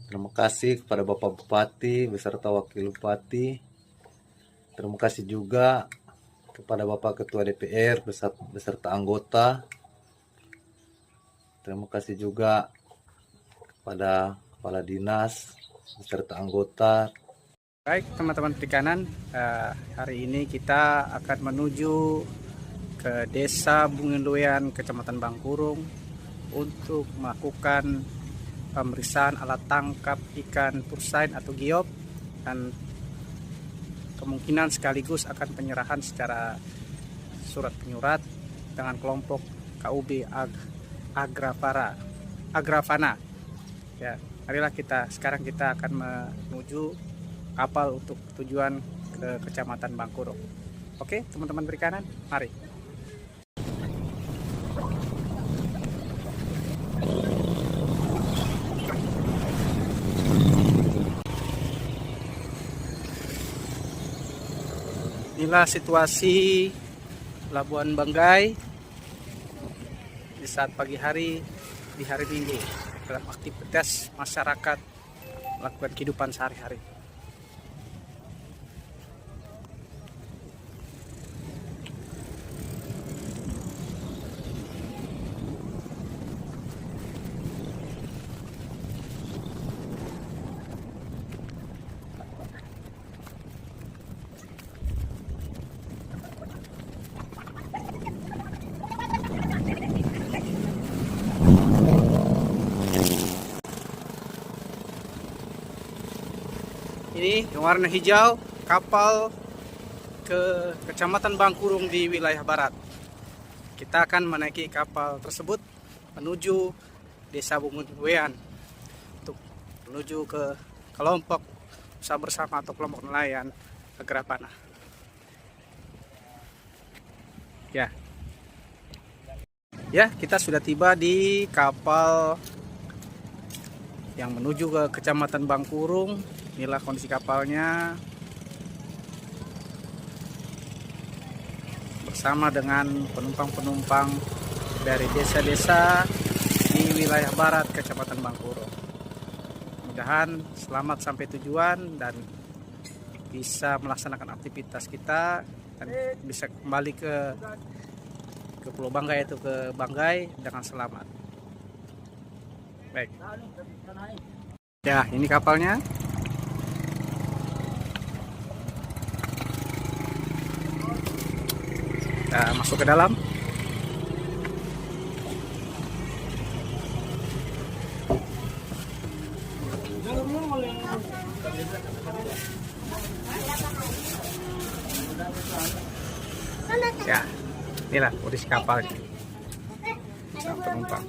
Terima kasih kepada Bapak Bupati beserta Wakil Bupati. Terima kasih juga kepada Bapak Ketua DPR beserta anggota. Terima kasih juga kepada Kepala Dinas beserta anggota. Baik teman-teman perikanan, hari ini kita akan menuju ke Desa Bunginluean, Kecamatan Bangkurung untuk melakukan pemeriksaan alat tangkap ikan pursain atau giop dan kemungkinan sekaligus akan penyerahan secara surat penyurat dengan kelompok KUB Agrafana. Ya, marilah sekarang kita akan menuju kapal untuk tujuan ke Kecamatan Bangkurung. Oke, teman-teman perikanan, mari. Inilah situasi Labuan Banggai di saat pagi hari di hari Minggu dalam aktivitas masyarakat melakukan kehidupan sehari-hari. Ini yang warna hijau kapal ke Kecamatan Bangkurung di wilayah barat. Kita akan menaiki kapal tersebut menuju Desa Bunginluean untuk menuju ke kelompok usaha bersama atau kelompok nelayan Agrafana. Ya, kita sudah tiba di kapal yang menuju ke Kecamatan Bangkurung. Inilah kondisi kapalnya bersama dengan penumpang-penumpang dari desa-desa di wilayah barat Kecamatan Bangkurung. Mudah-mudahan selamat sampai tujuan dan bisa melaksanakan aktivitas kita dan bisa kembali ke Pulau Banggai, yaitu ke Banggai dengan selamat. Baik. Ya, ini kapalnya. Kita masuk ke dalam. Ya, inilah kondisi kapalnya. Sang penumpang.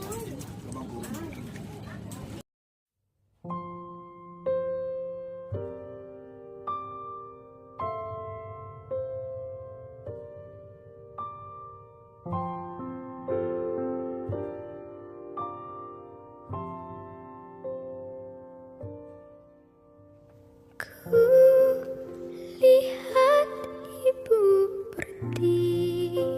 Lihat ibu berdiri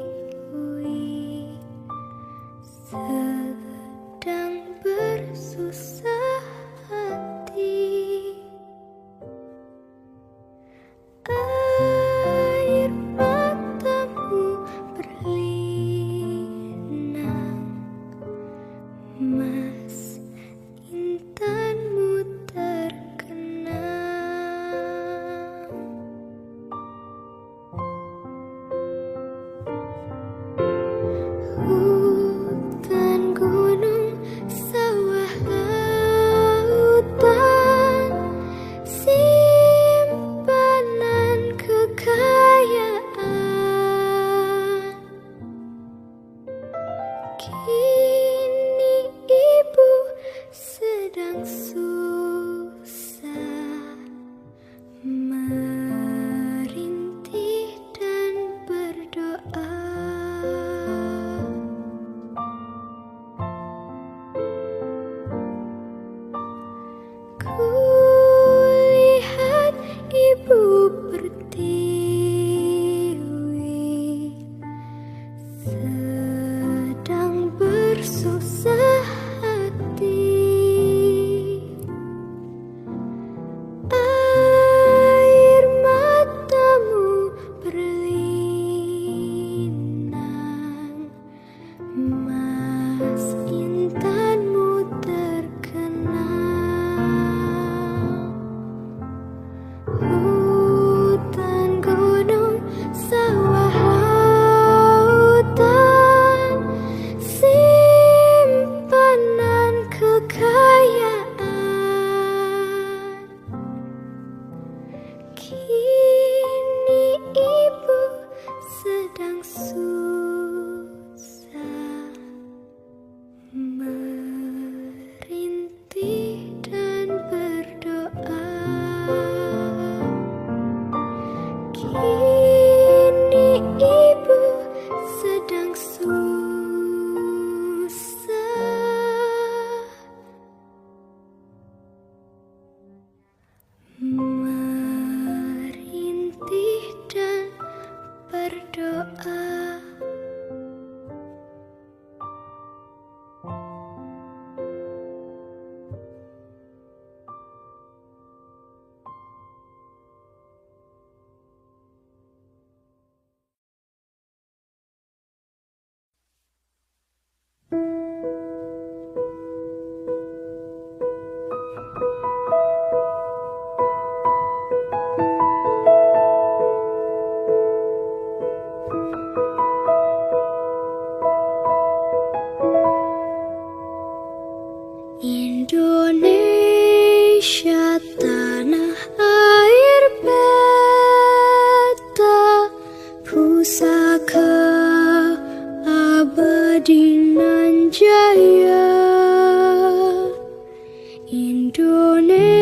sedang bersusah hati. Air matamu berlinang, mas intanmu terkenang. Hutan, gunung, sawah, lautan, simpanan kekayaan. Kini ibu sedang susah merintih dan berdoa. Kulihat ibu pertiwi sedang bersusah hati. Indonesia tanah air beta, pusaka abadi nan jaya. Indonesia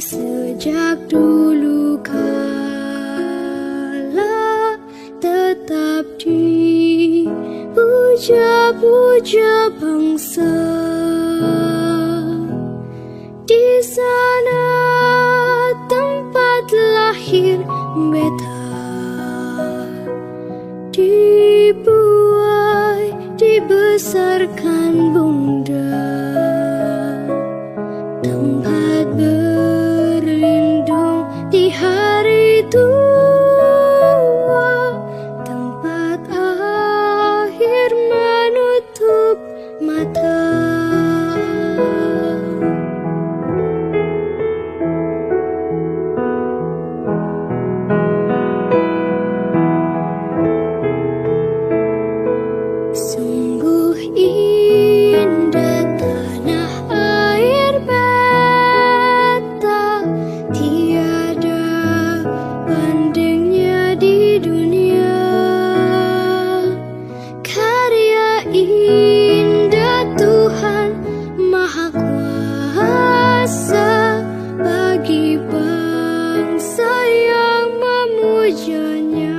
sejak dulu kala tetap dipuja-puja bangsa. Di sana tempat lahir beta, dibuai dibesarkan bunda, tempat berlindung di hari tua, tempat akhir menutup mata. Sungguh indah tanah air beta, tiada bandingnya di dunia. Karya indah Tuhan Maha Kuasa bagi bangsa yang memujanya.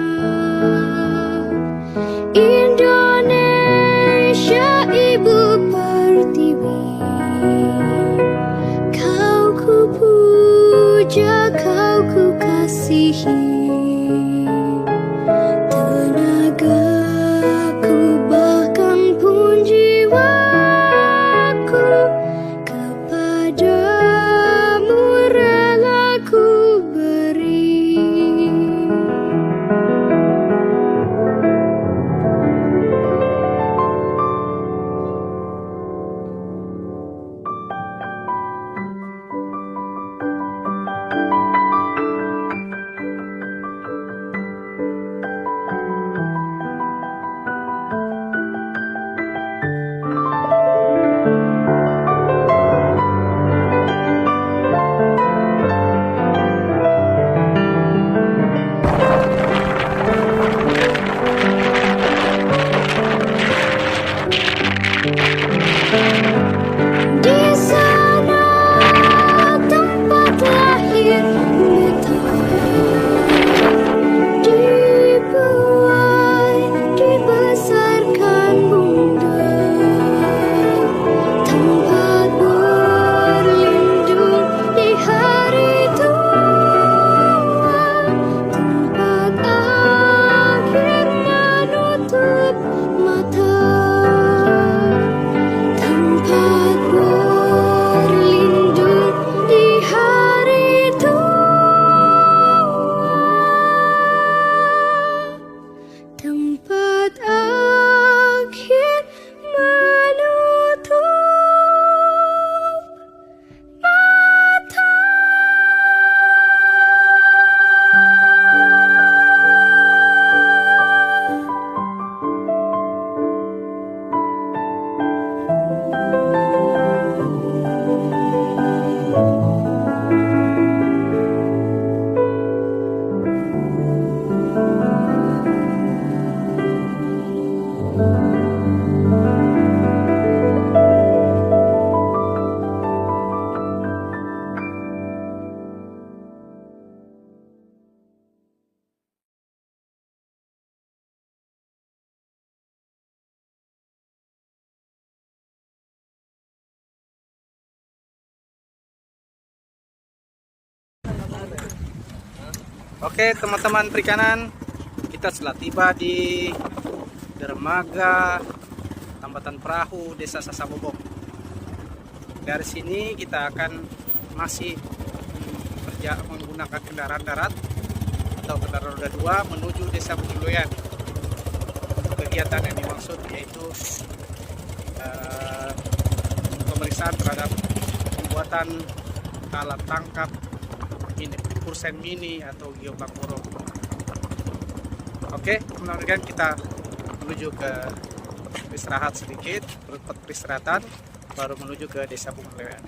Indonesia ibu pertiwi, kau ku puja, kau ku kasihi. Tenagaku bahkan pun jiwaku kepadamu rela ku beri. Di sana tempat lahir beta, dibuai dibesarkan bunda, tempat berlindung di hari tua, tempat akhir menutup mata. Tempat berlindung di hari tua, tempat akhir menutup mata. Oke teman-teman perikanan, kita telah tiba di dermaga Tambatan Perahu Desa Sasabobong. Dari sini kita akan masih menggunakan kendaraan darat atau kendaraan roda 2 menuju Desa Budiloyan. Kegiatan yang dimaksud yaitu pemeriksaan terhadap pembuatan alat tangkap kursen mini atau geopark moro. Oke, teman-teman, kita menuju ke istirahat sedikit, peristirahat. baru menuju ke Desa Bunglewean.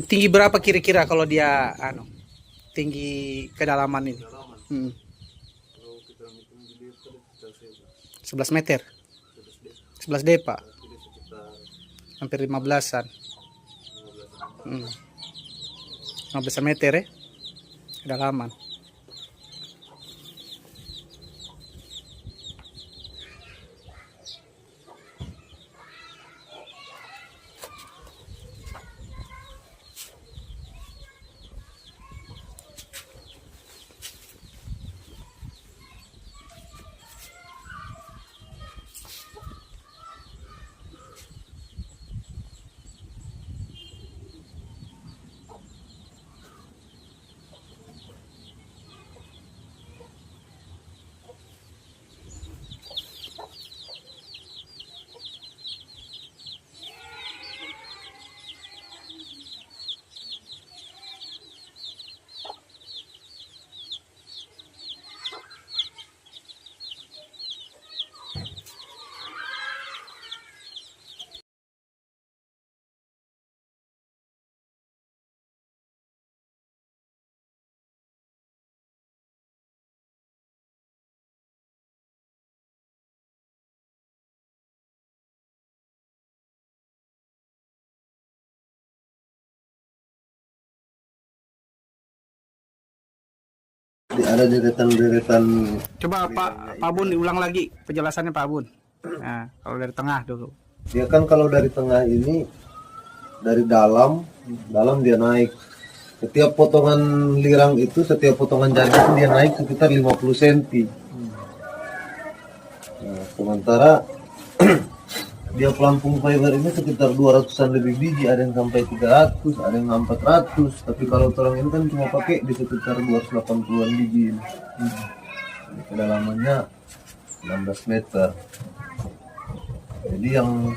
Tinggi berapa kira-kira kalau dia tinggi kedalaman ini? 11 meter. 11 depa. Hampir 15-an. 15 meter ya. Kedalaman. Ada deretan-deretan. Coba Pak Bun diulang lagi penjelasannya Pak Bun. Nah, kalau dari tengah dulu. Dia kan kalau dari tengah ini dari dalam dia naik. Setiap potongan lirang itu, setiap potongan jari itu dia naik sekitar 50 cm. Nah, sementara dia pelampung fiber ini sekitar 200-an lebih biji, ada yang sampai 300, ada yang 400. Tapi kalau orang ini kan cuma pakai di sekitar 280-an biji. Kedalamannya 16 meter. Jadi yang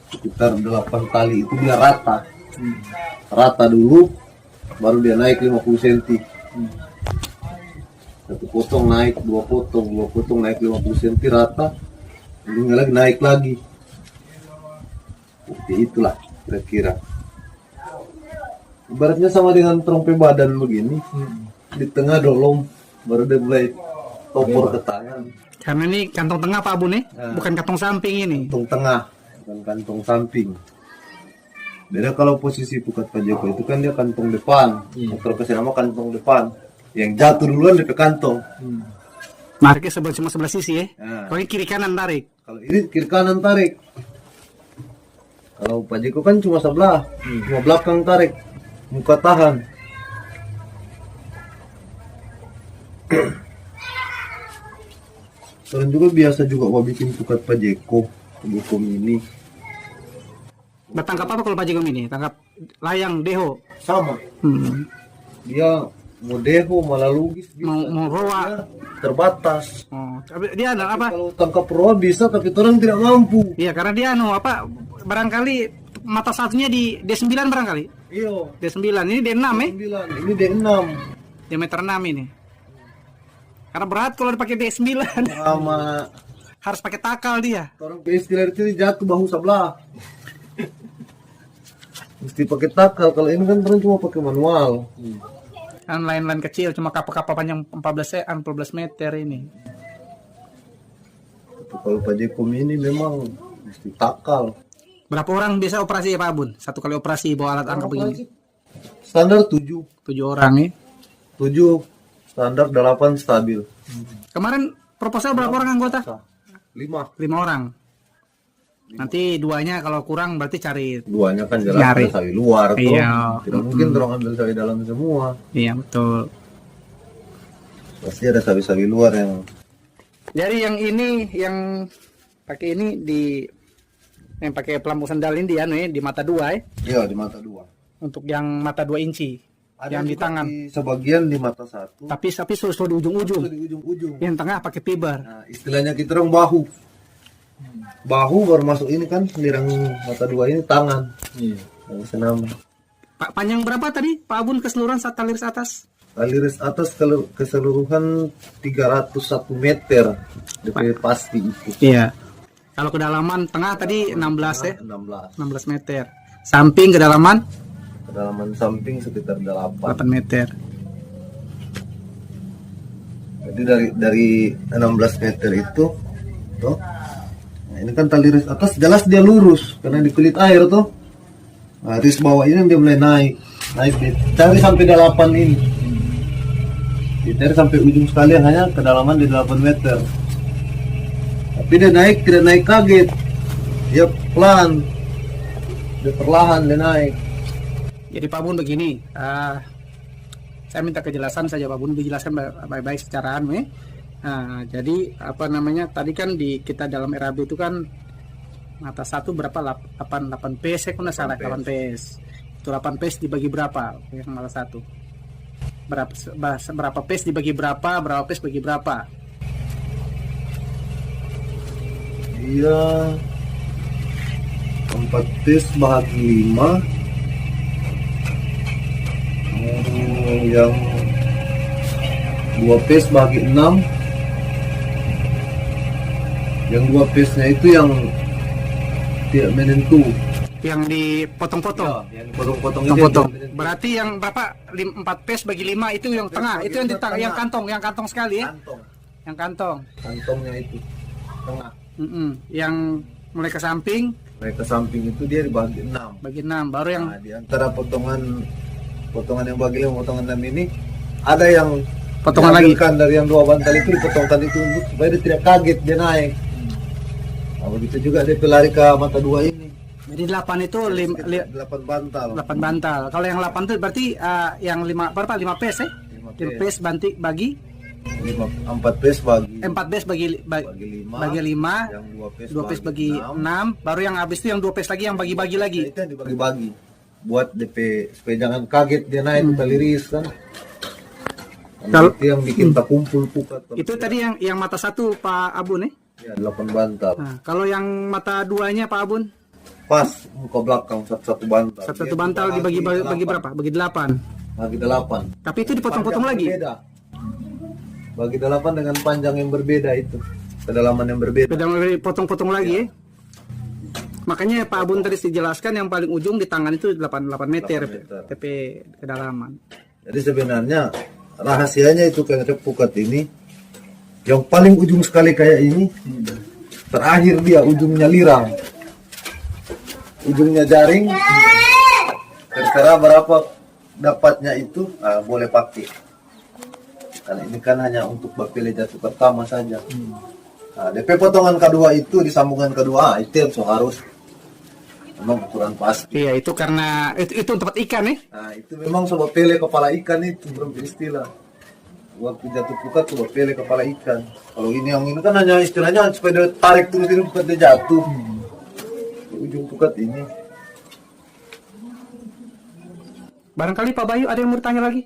sekitar 8 kali itu dia rata. Rata dulu, baru dia naik 50 cm. Satu potong naik, dua potong naik 50 cm rata. Ujungnya lagi naik lagi. Seperti itulah kira-kira. Ibaratnya sama dengan trompe badan begini. Di tengah dolom, baru dia mulai topor ke tangan. Karena ini kantong tengah Pak Bun bukan kantong samping ini. Kantong tengah, bukan kantong samping. Beda kalau posisi pukat Pak Joko itu kan dia kantong depan. Motor kesini nama kantong depan. Yang jatuh duluan di kantong. Nariknya cuma sebelah sisi ya. Kalau ini kiri kanan tarik. Kalau ini kiri kanan tarik. Kalau Pak Joko kan cuma sebelah, cuma belakang tarik, muka tahan. Orang juga biasa juga mau bikin pukat Pak Joko ini. Bertangkap apa kalau Pak Jeko ini? Tangkap layang deho. Sama. Dia mau deho malah lugis bisa. Mau roa terbatas. Tapi dia apa? Kalau tangkap roa bisa, tapi orang tidak mampu. Iya, karena dia barangkali mata satunya di D9 barangkali. Iya. D9 ini D6 ya? Ini D6. Diameter 6 ini. Karena berat kalau dipakai D9. Sama. Harus pakai takal dia. Orang istilah itu jatuh bahu sebelah. Mesti pakai takal. Kalau ini kan orang cuma pakai manual. Kan lain-lain kecil, cuma kapal-kapal panjang 14 meter ini. Kalau Pak Jeko ini memang mesti takal. Berapa orang biasa operasi ya Pak Bun? Satu kali operasi bawa alat angkat begini? Standar 7. 7 orang ya? 7 standar, 8 stabil. Kemarin proposal berapa orang anggota? 5. 5 orang. Nanti duanya kalau kurang berarti cari. Duanya kan jelas Nyari. ada sawi luar tuh. Iya. Tidak mungkin orang ambil sawi dalam semua. Iya betul. Pasti ada sawi-sawi luar yang Jadi yang ini yang pakai ini yang pakai pelampu sendal ini di mata 2 iya di mata 2. untuk yang mata 2 inci. Ada yang di juga tangan. di sebagian di mata 1. Tapi selalu di ujung-ujung. Di ujung-ujung. Yang tengah pakai fiber. Nah, istilahnya kita orang bahu. Bahu baru masuk ini kan, lirang mata 2 ini tangan. Iya. Yang senama. Pak panjang berapa tadi Pak Abun keseluruhan taliris atas? Taliris atas keseluruhan 301 meter. DP pasti itu. Iya. Kalau kedalaman tengah tadi 16 ya. 16. 16 meter. Samping kedalaman Kedalaman samping sekitar 8. 8 meter. Jadi dari 16 meter itu tuh. Nah, ini kan taliris atas jelas dia lurus karena di kulit air tuh. Nah, ris bawah ini dia mulai naik. Cari sampai 8 ini. Ditarik sampai ujung sekalian hanya kedalaman di 8 meter. Tapi dia naik tidak naik kaget. Dia pelan. Dia perlahan dia naik. Jadi Pak Bun begini, saya minta kejelasan saja Pak Bun, dijelaskan baik-baik secara ya. Nah, jadi apa namanya tadi kan di kita dalam RAB itu kan mata 1 berapa 8 PS ya kalau nggak salah 8 PS. Itu 8 PS dibagi berapa yang mata 1? Berapa PS dibagi berapa PS bagi berapa? Iya 4 PS bahagi 5. Yang 2 PS bagi 6. Yang 2 PS-nya itu yang tidak menentu. Yang dipotong-potong. Yang potong-potong Potong-potong. Berarti yang berapa 4 PS bagi 5 itu yang tengah, itu yang di yang kantong sekali ya. Kantong. Yang kantong. Kantongnya itu tengah. Yang mulai ke samping Naik ke samping itu dia dibagi 6. bagi 6, baru yang Nah, di antara potongan yang bagi 5 potongan 6 ini ada yang potongan lagi. diambilkan dari yang 2 bantal itu dipotongkan itu untuk supaya dia tidak kaget dia naik. Nah, begitu juga dia pelari ke mata 2 ini. Jadi 8 itu 8 bantal. 8 bantal. Kalau yang 8 itu berarti yang 5 berapa? 5 PS ya? 5 5 PS bagi 4 PS bagi 4 PS bagi 5. bagi 5, Yang 2 PS bagi 6, baru yang habis itu yang 2 PS lagi yang bagi-bagi lagi. Itu yang dibagi-bagi buat DP supaya jangan kaget dia naik taliris kan. Kalau- Itu yang bikin tak kumpul pukat. Itu tadi yang mata 1 Pak Abun ya? Ya, 8 bantal. Nah, kalau yang mata 2-nya Pak Abun, Pas muka belakang satu bantal. satu Dia bantal dibagi bagi 8. berapa? Bagi 8. Bagi 8. Tapi itu dipotong-potong Panjang lagi. berbeda. Bagi 8 dengan panjang yang berbeda itu. Kedalaman yang berbeda. Beda potong-potong lagi ya. Makanya Pak Abun tadi dijelaskan yang paling ujung di tangan itu 8 meter 8 meter. TP kedalaman. Jadi sebenarnya rahasianya itu kayak pukat ini yang paling ujung sekali kayak ini. Terakhir dia ujungnya lirang. Ujungnya jaring. Terserah berapa dapatnya itu boleh pakai. Karena ini kan hanya untuk bapele jatuh pertama saja. Nah, DP potongan kedua itu disambungan kedua itu yang harus memang ukuran pasti. Iya, itu karena itu untuk tempat ikan ya. Nah, itu memang sobat pele kepala ikan itu belum istilah. Waktu jatuh pukat sobat pele kepala ikan. Kalau ini yang ini kan hanya istilahnya supaya dia tarik terus ini pukat dia jatuh. Di ujung pukat ini. Barangkali Pak Bayu ada yang mau bertanya lagi?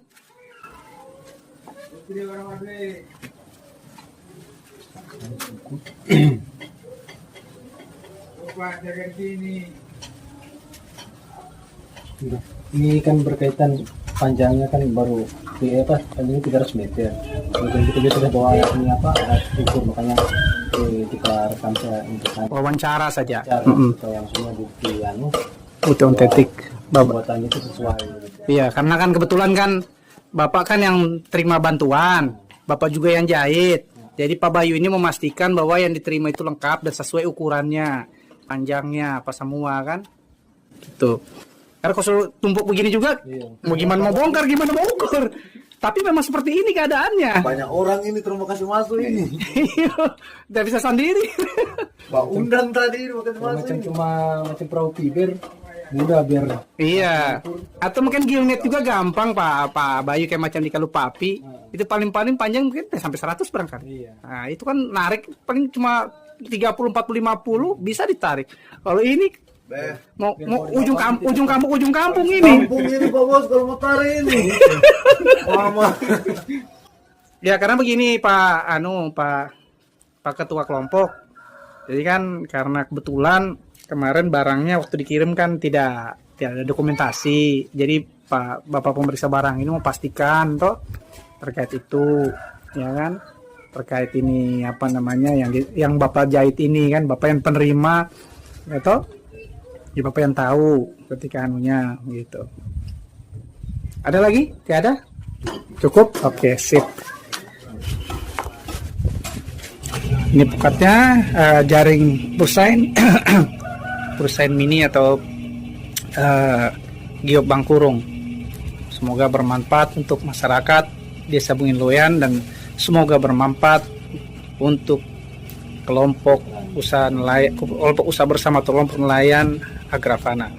Ini kan berkaitan panjangnya kan baru panjangnya 300 meter. Kemudian kita juga sudah bawa alat ini alat ukur, makanya kita rekam saya untuk Wawancara saja. cara supaya yang semua bukti Bukti ontetik. pembuatan itu sesuai. Iya, karena kan kebetulan kan Bapak kan yang terima bantuan, Bapak juga yang jahit. Jadi Pak Bayu ini memastikan bahwa yang diterima itu lengkap dan sesuai ukurannya, panjangnya apa semua kan. Gitu. Karena kalau tumpuk begini juga, mau gimana mau bongkar, gimana mau ukur. Tapi memang seperti ini keadaannya. Banyak orang ini terima kasih masuk ini. Tidak bisa sendiri. Pak undang tadi makasih Kalau masuk. macam Ini. cuma macam perahu fiber mudah biar Iya. Atau mungkin gilnet juga gampang Pak Bayu, kayak macam di Kalupapi. Itu paling-paling panjang mungkin sampai 100 barangkali. Iya. Nah, itu kan narik paling cuma 30, 40, 50 bisa ditarik. Kalau ini Beh, mau ujung kampung ini. kampung ini Pak Bos kalau mau tarik ini. Mama. Ya karena begini Pak Ketua Kelompok. Jadi kan karena kebetulan kemarin barangnya waktu dikirim kan tidak ada dokumentasi. Jadi Bapak pemeriksa barang ini mau pastikan toh terkait itu, ya kan? Terkait ini apa namanya yang Bapak jahit ini kan, Bapak yang penerima, ya toh? Ya Bapak yang tahu ketika anunya gitu. Ada lagi? Tidak ada? Cukup? Oke, sip. Ini pukatnya jaring Pursain Pursain mini atau giok Bangkurung. Semoga bermanfaat untuk masyarakat Desa Bungin Loyan dan semoga bermanfaat untuk kelompok usaha nelayan, kelompok usaha bersama atau kelompok nelayan Agrafana.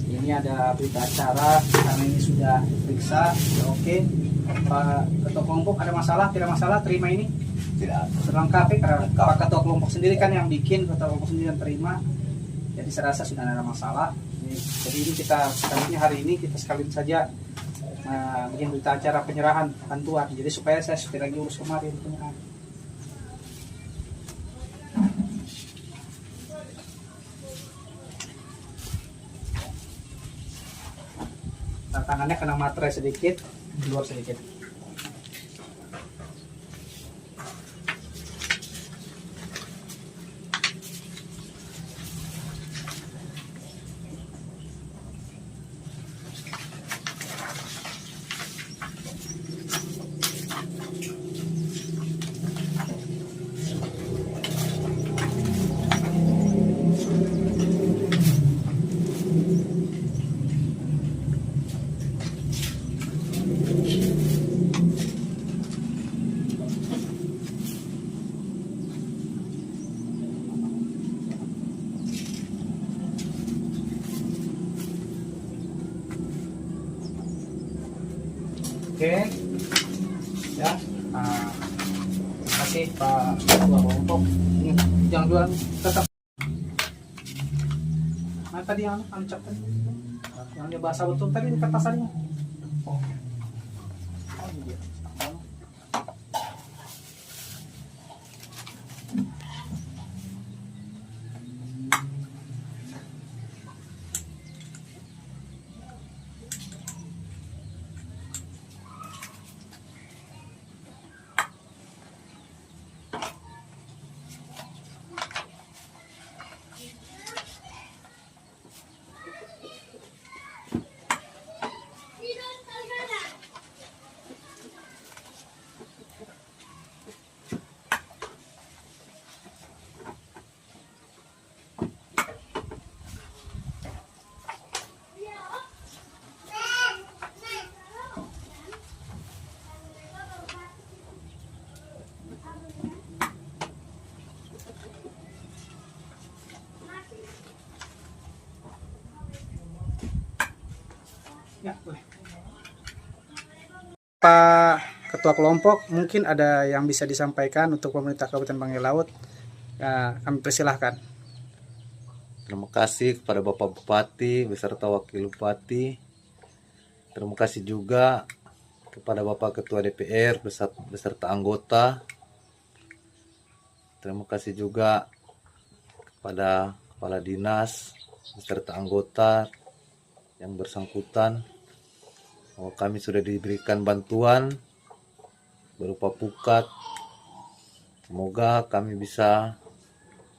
Ini ada berita acara karena ini sudah diperiksa, sudah oke. Pak Ketua Kelompok ada masalah? Tidak masalah, terima ini? Tidak. Terlengkapi karena Pak Ketua Kelompok sendiri kan yang bikin, Ketua Kelompok sendiri yang terima. Jadi saya rasa sudah ada masalah. Jadi ini kita sekalinya hari ini kita sekalian saja bikin berita acara penyerahan bantuan. Jadi supaya saya sudah lagi urus kemarin penyerahan. Tangannya kena materai sedikit, di luar sedikit. Oke, ya. Terima kasih Pak Ketua Kelompok. Jangan jualan tetap. Nah tadi yang ucap tadi, yang dia bahasa betul tadi di kertasannya. Oh, ini dia. Ya, boleh. Pak Ketua Kelompok, mungkin ada yang bisa disampaikan untuk pemerintah Kabupaten Banggai Laut. Ya, kami persilahkan. Terima kasih kepada Bapak Bupati beserta Wakil Bupati. Terima kasih juga kepada Bapak Ketua DPR beserta anggota. Terima kasih juga kepada Kepala Dinas beserta anggota yang bersangkutan. Bahwa kami sudah diberikan bantuan berupa pukat. Semoga kami bisa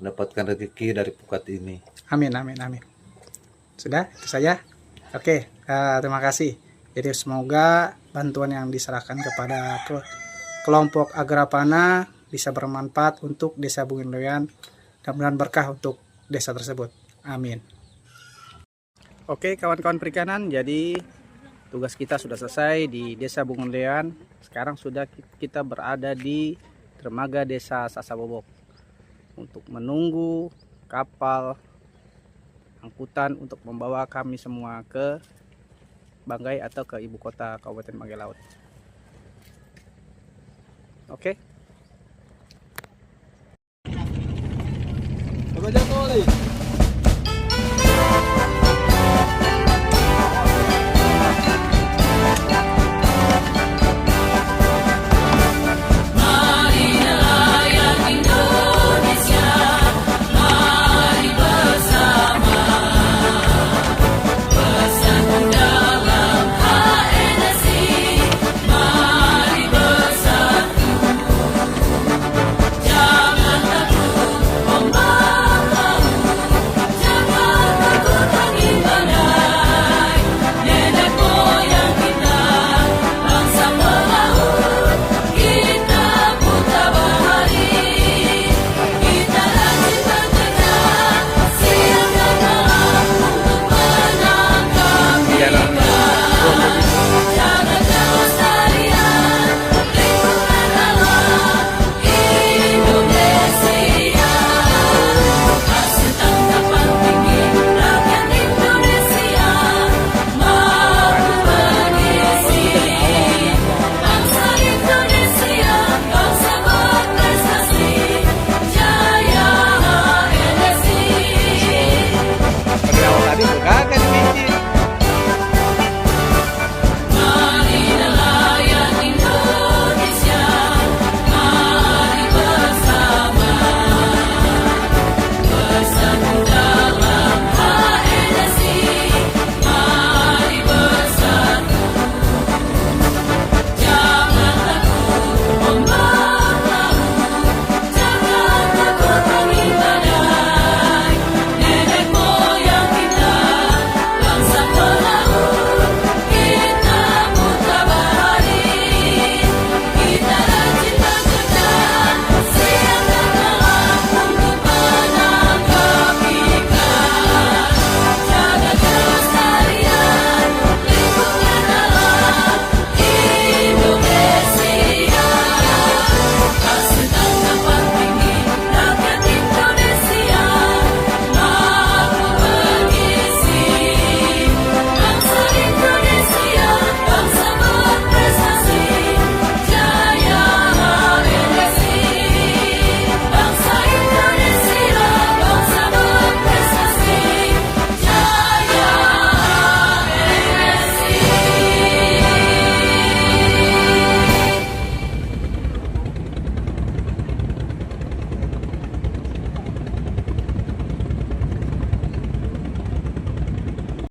mendapatkan rezeki dari pukat ini. Amin, amin, amin. Sudah, itu saja. Oke, terima kasih. Jadi semoga bantuan yang diserahkan kepada kelompok Agrapana bisa bermanfaat untuk Desa Bungin Loyan dan berkah untuk desa tersebut. Amin. Oke, kawan-kawan perikanan, jadi Tugas kita sudah selesai di Desa Bungundean. Sekarang sudah kita berada di dermaga Desa Sasabobok untuk menunggu kapal angkutan untuk membawa kami semua ke Banggai atau ke ibu kota Kabupaten Banggai Laut. Oke. Coba jatuh,